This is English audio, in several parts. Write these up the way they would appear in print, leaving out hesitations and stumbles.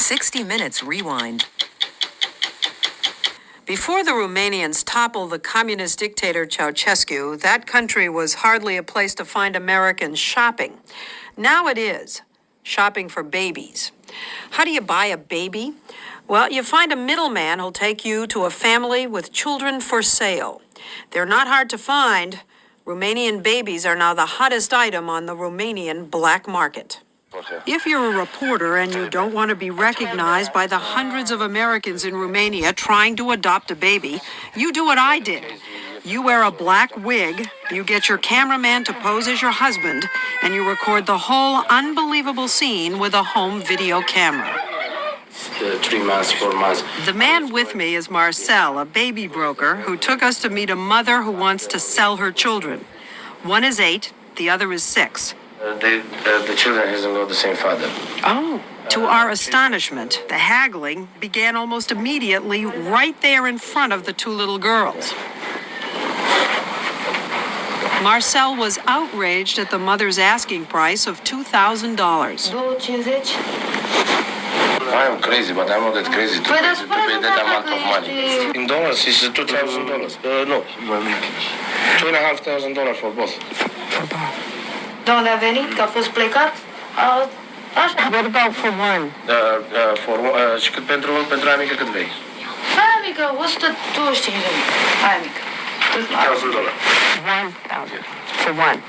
60 Minutes Rewind. Before the Romanians toppled the communist dictator Ceausescu, that country was hardly a place to find Americans shopping. Now it is. Shopping for babies. How do you buy a baby? Well, you find a middleman who'll take you to a family with children for sale. They're not hard to find. Romanian babies are now the hottest item on the Romanian black market. If you're a reporter and you don't want to be recognized by the hundreds of Americans in Romania trying to adopt a baby, you do what I did. You wear a black wig, you get your cameraman to pose as your husband, and you record the whole unbelievable scene with a home video camera. 3 months, 4 months. The man with me is Marcel, a baby broker who took us to meet a mother who wants to sell her children. One is 8, the other is 6. The children hasn't got the same father. Oh. To our astonishment, the haggling began almost immediately right there in front of the 2 little girls. Marcel was outraged at the mother's asking price of $2,000. I am crazy, but I'm not that crazy to pay that amount of money. In dollars, it's $2,000. No, $2,500 for both. Don't have any? Că a fost plecat? What about for one? Și cât pentru aia mică cât vrei? Aia mică, 125 de mii. Aia mică. $1,000. 1,000 for one.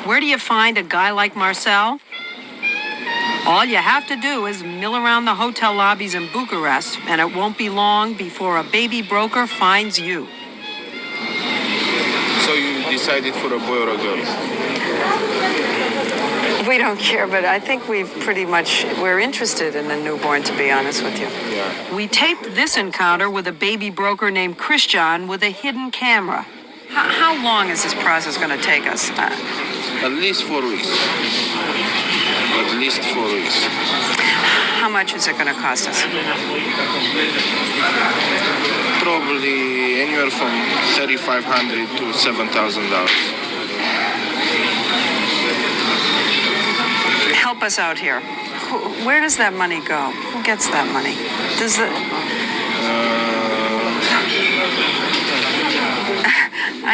Where do you find a guy like Marcel? All you have to do is mill around the hotel lobbies in Bucharest, and it won't be long before a baby broker finds you. So you decided for a boy or a girl? We don't care, but I think we're interested in a newborn, to be honest with you. Yeah. We taped this encounter with a baby broker named Christian with a hidden camera. How long is this process going to take us? At least 4 weeks. At least 4 weeks. How much is it going to cost us? Probably anywhere from $3,500 to $7,000. Help us out here. Where does that money go? Who gets that money?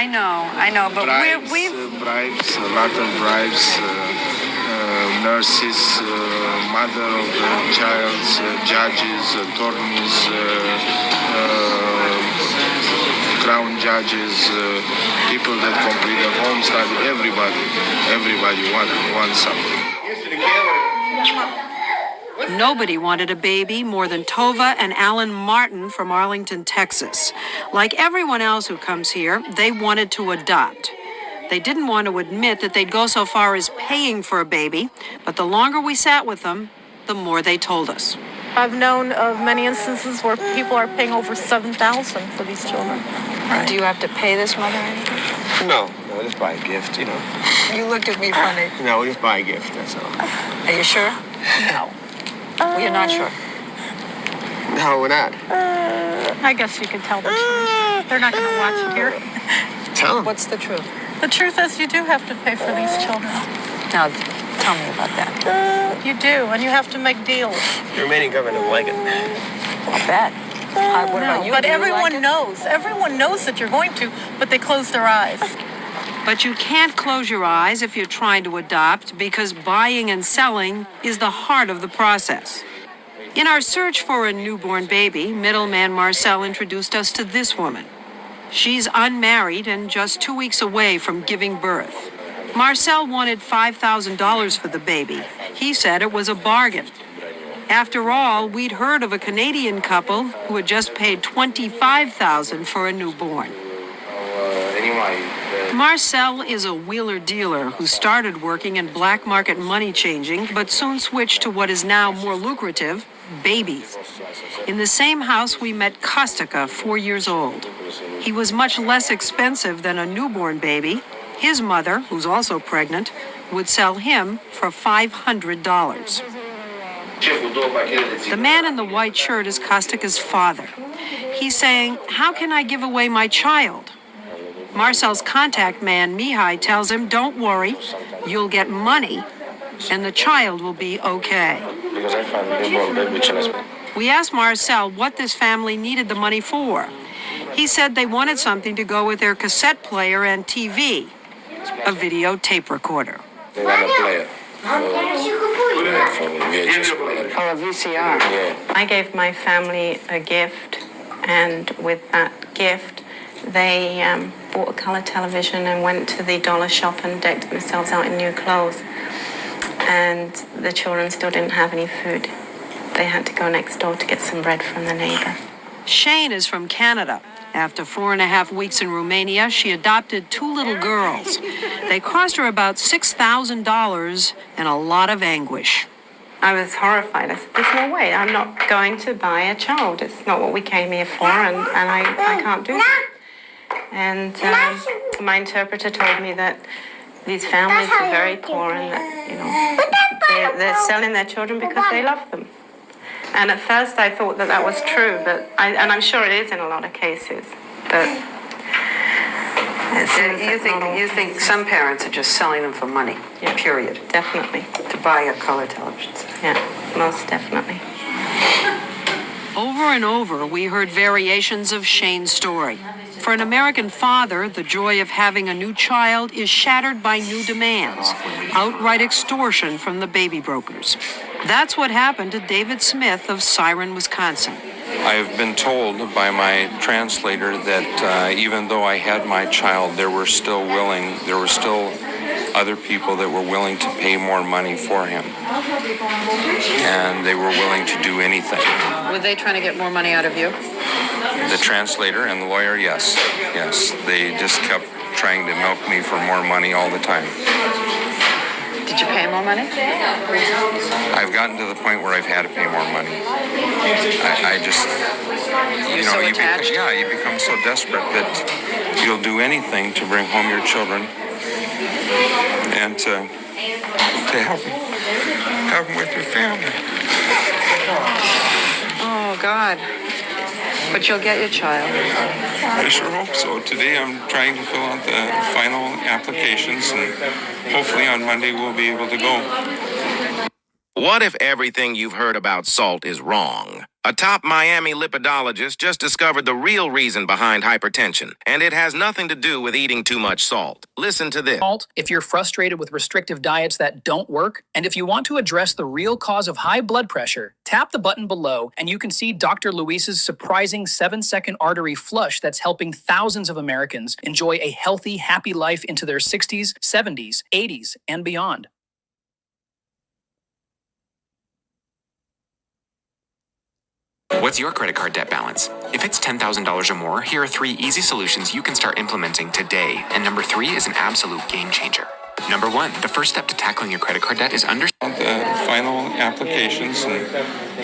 I know, but bribes, a lot of bribes. Nurses, mother of the child, judges, attorneys, crown judges, people that complete the home study, everybody wants something. Nobody wanted a baby more than Tova and Alan Martin from Arlington, Texas. Like everyone else who comes here, they wanted to adopt. They didn't want to admit that they'd go so far as paying for a baby, but the longer we sat with them, the more they told us. I've known of many instances where people are paying over $7,000 for these children. Right. Do you have to pay this mother anything? No, just buy a gift, you know. You looked at me funny. No, just buy a gift, that's all. Are you sure? No. You're not sure? No, we're not. I guess you can tell the truth. They're not going to watch it here. Tell them. What's the truth? The truth is you do have to pay for these children. Now, tell me about that. You do, and you have to make deals. The Romanian government don't like it. I bet. What about you? But Do you everyone like it? knows. Everyone knows that you're going to, but they close their eyes. But you can't close your eyes if you're trying to adopt, because buying and selling is the heart of the process. In our search for a newborn baby, middleman Marcel introduced us to this woman. She's unmarried and just 2 weeks away from giving birth. Marcel wanted $5,000 for the baby. He said it was a bargain. After all, we'd heard of a Canadian couple who had just paid $25,000 for a newborn. Marcel is a wheeler dealer who started working in black market money changing, but soon switched to what is now more lucrative, babies. In the same house, we met Kostica, 4 years old. He was much less expensive than a newborn baby. His mother, who's also pregnant, would sell him for $500. The man in the white shirt is Kostica's father. He's saying, "How can I give away my child?" Marcel's contact man, Mihai, tells him, "Don't worry, you'll get money, and the child will be okay. Because I found newborn baby challenge. We asked Marcel what this family needed the money for. He said they wanted something to go with their cassette player and TV, a video tape recorder. They want a player. For VHS player. Oh, a VCR. Yeah. I gave my family a gift, and with that gift, they bought a color television and went to the dollar shop and decked themselves out in new clothes. And the children still didn't have any food. They had to go next door to get some bread from the neighbor. Shane is from Canada. After 4.5 weeks in Romania, she adopted 2 little girls. They cost her about $6,000 and a lot of anguish. I was horrified. I said, there's no way. I'm not going to buy a child. It's not what we came here for, and I can't do that. And my interpreter told me that these families are very poor and that, you know, they're selling their children because they love them. And at first I thought that that was true, but and I'm sure it is in a lot of cases. But You think some parents are just selling them for money, Yeah. period, definitely, to buy a color television set. yeah, most definitely. Over and over, we heard variations of Shane's story. For an American father, the joy of having a new child is shattered by new demands, outright extortion from the baby brokers. That's what happened to David Smith of Siren, Wisconsin. I've been told by my translator that even though I had my child, there were still other people that were willing to pay more money for him. And they were willing to do anything. Were they trying to get more money out of you? The translator and the lawyer, yes. Yes, they just kept trying to milk me for more money all the time. Did you pay more money? I've gotten to the point where I've had to pay more money. I just, you know, you become so desperate that you'll do anything to bring home your children and to have them with your family. Oh, God. But you'll get your child. I sure hope so. Today I'm trying to fill out the final applications, and hopefully on Monday we'll be able to go. What if everything you've heard about salt is wrong? A top Miami lipidologist just discovered the real reason behind hypertension, and it has nothing to do with eating too much salt. Listen to this. Salt, if you're frustrated with restrictive diets that don't work, and if you want to address the real cause of high blood pressure, tap the button below and you can see Dr. Luis's surprising 7-second artery flush that's helping thousands of Americans enjoy a healthy, happy life into their 60s, 70s, 80s, and beyond. What's your credit card debt balance? If it's $10,000 or more, here are 3 easy solutions you can start implementing today. And number 3 is an absolute game changer. Number 1, the first step to tackling your credit card debt is The final applications, and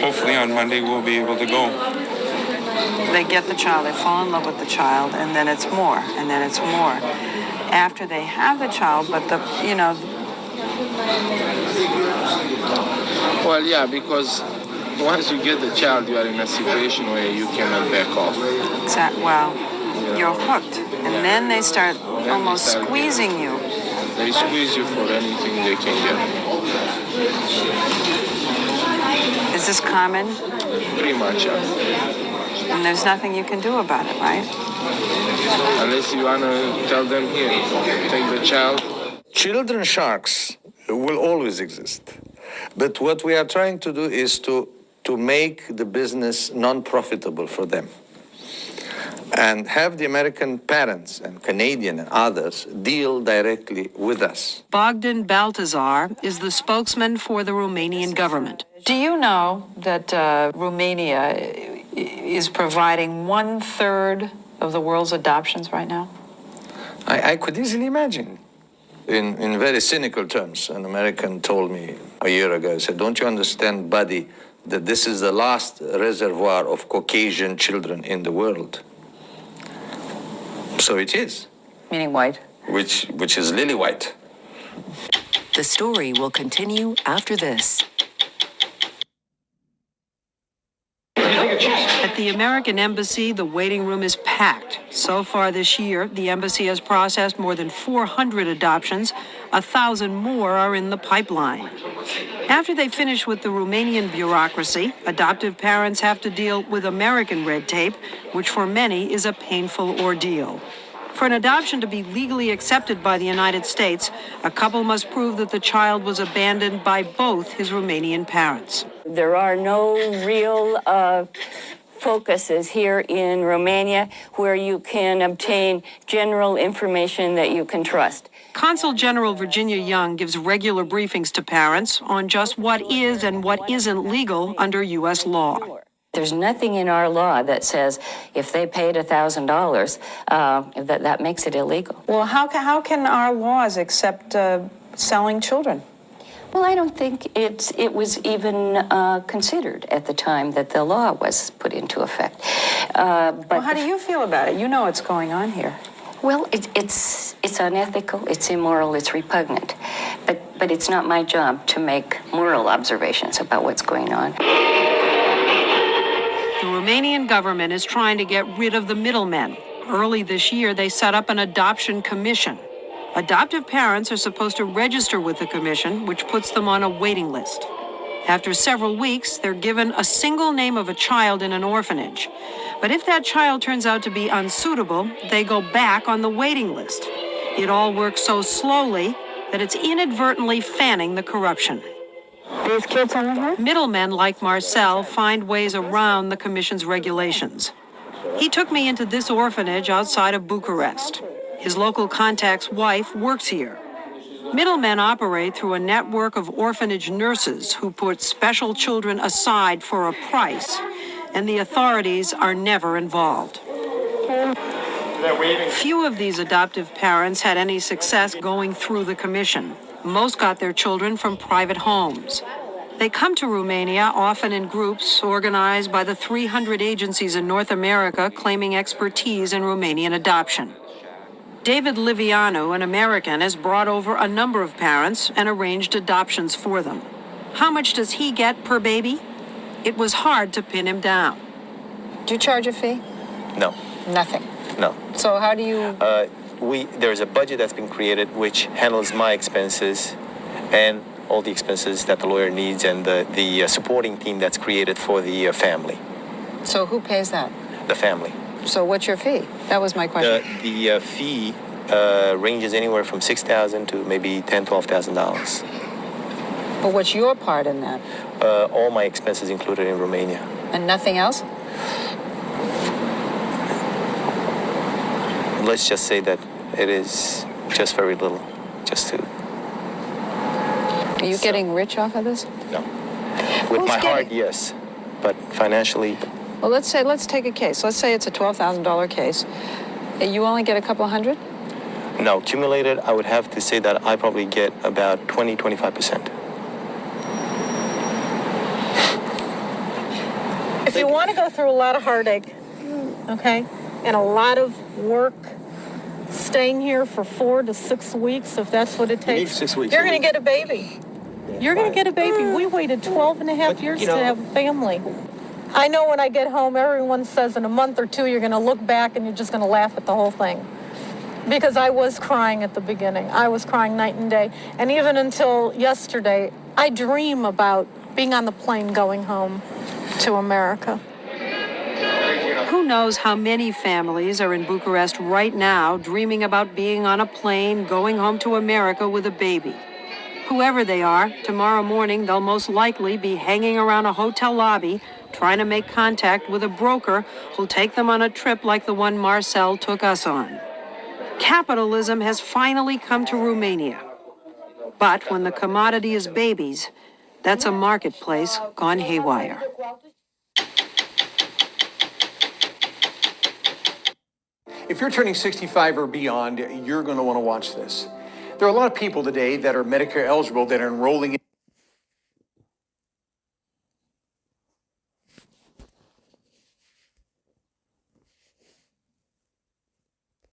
hopefully on Monday we'll be able to go. They get the child, they fall in love with the child, and then it's more, and then it's more. After they have the child, but Well, yeah, because once you get the child, you are in a situation where you cannot back off. You're hooked. And then they start almost squeezing you. They squeeze you for anything they can get. Is this common? Pretty much, yeah. And there's nothing you can do about it, right? Unless you want to tell them, here, take the child. Children sharks will always exist. But what we are trying to do is to make the business non-profitable for them and have the American parents and Canadian and others deal directly with us. Bogdan Baltazar is the spokesman for the Romanian government. Do you know that Romania is providing 1/3 of the world's adoptions right now? I could easily imagine. In very cynical terms, an American told me a year ago, he said, don't you understand, buddy, that this is the last reservoir of Caucasian children in the world? So it is. Meaning white. Which is lily white. The story will continue after this. At the American Embassy, the waiting room is packed. So far this year, the embassy has processed more than 400 adoptions. 1,000 more are in the pipeline. After they finish with the Romanian bureaucracy, adoptive parents have to deal with American red tape, which for many is a painful ordeal. For an adoption to be legally accepted by the United States, a couple must prove that the child was abandoned by both his Romanian parents. There are no real focuses here in Romania where you can obtain general information that you can trust. Consul General Virginia Young gives regular briefings to parents on just what is and what isn't legal under U.S. law. There's nothing in our law that says if they paid $1,000, that makes it illegal. Well, how can our laws accept selling children? Well, I don't think it was even considered at the time that the law was put into effect. Well, how do you feel about it? You know what's going on here. Well, it's unethical, it's immoral, it's repugnant. But it's not my job to make moral observations about what's going on. The Romanian government is trying to get rid of the middlemen. Early this year, they set up an adoption commission. Adoptive parents are supposed to register with the commission, which puts them on a waiting list. After several weeks, they're given a single name of a child in an orphanage. But if that child turns out to be unsuitable, they go back on the waiting list. It all works so slowly that it's inadvertently fanning the corruption. These kids over here? Middlemen like Marcel find ways around the commission's regulations. He took me into this orphanage outside of Bucharest. His local contact's wife works here. Middlemen operate through a network of orphanage nurses who put special children aside for a price, and the authorities are never involved. Few of these adoptive parents had any success going through the commission. Most got their children from private homes. They come to Romania often in groups organized by the 300 agencies in North America claiming expertise in Romanian adoption. David Livianu, an American, has brought over a number of parents and arranged adoptions for them. How much does he get per baby? It was hard to pin him down. Do you charge a fee? No. Nothing. No. So how do you... There's a budget that's been created which handles my expenses and all the expenses that the lawyer needs and the supporting team that's created for the family. So who pays that? The family. So what's your fee? That was my question. The fee ranges anywhere from $6,000 to maybe $10,000, $12,000. But what's your part in that? All my expenses included in Romania. And nothing else? Let's just say that it is just very little, just to... Are you getting rich off of this? No. With my heart, yes. But financially... Well, let's take a case. Let's say it's a $12,000 case. You only get a couple hundred? No, accumulated, I would have to say that I probably get about 20-25%. If you want to go through a lot of heartache, okay, and a lot of work, staying here for 4 to 6 weeks, if that's what it takes, You need 6 weeks. you're going to get a baby. You're going to get a baby. We waited 12 and a half years to have a family. I know when I get home, everyone says in a month or two, you're going to look back and you're just going to laugh at the whole thing. Because I was crying at the beginning. I was crying night and day. And even until yesterday, I dream about being on the plane going home to America. Who knows how many families are in Bucharest right now dreaming about being on a plane going home to America with a baby. Whoever they are, tomorrow morning they'll most likely be hanging around a hotel lobby trying to make contact with a broker who'll take them on a trip like the one Marcel took us on. Capitalism has finally come to Romania. But when the commodity is babies, that's a marketplace gone haywire. If you're turning 65 or beyond, you're going to want to watch this. There are a lot of people today that are Medicare eligible that are enrolling in